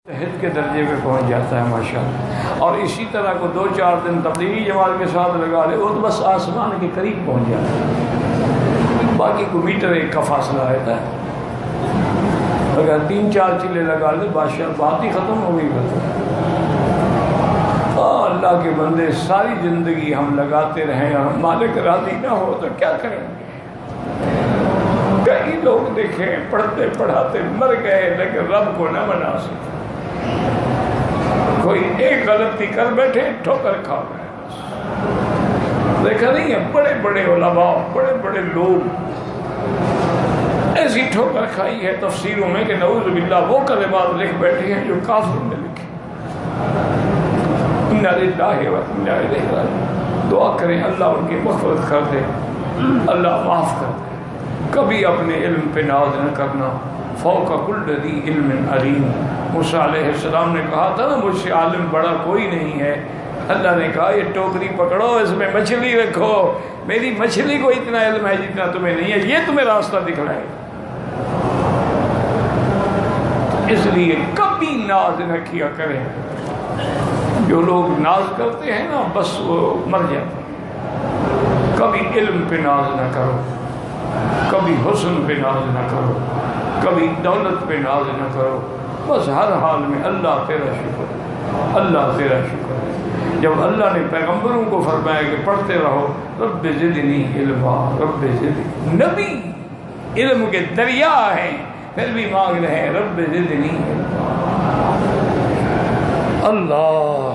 مجتہد کے درجے پہ پہنچ جاتا ہے ماشاءاللہ. اور اسی طرح کو 2-4 دن تبلیغی جماعت کے ساتھ لگا لے وہ تو بس آسمان کے قریب پہنچ جاتا ہے. باقی کو میٹر 1 کا فاصلہ رہتا ہے. اگر 3-4 چلے لگا لے بادشاہ بات ہی ختم ہو گئی. اللہ کے بندے ساری زندگی ہم لگاتے رہیں اور مالک راضی نہ ہو تو کیا کریں گے؟ کئی لوگ دیکھیں پڑھتے پڑھاتے مر گئے لیکن رب کو نہ منا سکے. کوئی ایک غلطی کر بیٹھے ٹھوکر کھا گئے. دیکھا نہیں ہے بڑے بڑے علماء بڑے بڑے لوگ ایسی ٹھوکر کھائی ہے تفسیروں میں کہ نعوذ باللہ وہ کلمات لکھ بیٹھے ہیں جو کافر نے لکھے. انا للہ و انا الیہ راجعون. دعا کریں اللہ ان کی مغفرت کر دے, اللہ معاف کر دے. کبھی اپنے علم پہ ناز نہ کرنا. فوق کل ذی علم علیم. موسیٰ علیہ السلام نے کہا تھا نا مجھ سے عالم بڑا کوئی نہیں ہے. اللہ نے کہا یہ ٹوکری پکڑو اس میں مچھلی رکھو. میری مچھلی کو اتنا علم ہے جتنا تمہیں نہیں ہے. یہ تمہیں راستہ دکھلائے. اس لیے کبھی ناز نہ کیا کریں. جو لوگ ناز کرتے ہیں نا بس وہ مر جاتے ہیں. کبھی علم پہ ناز نہ کرو, کبھی حسن پہ ناز نہ کرو, کبھی دولت پہ ناز نہ کرو. بس ہر حال میں اللہ تیرا شکر ہے, اللہ تیرا شکر ہے. جب اللہ نے پیغمبروں کو فرمایا کہ پڑھتے رہو رب زدنی علما رب زدنی, نبی علم کے دریا ہیں پھر بھی مانگ رہے ہیں رب زدنی علما. اللہ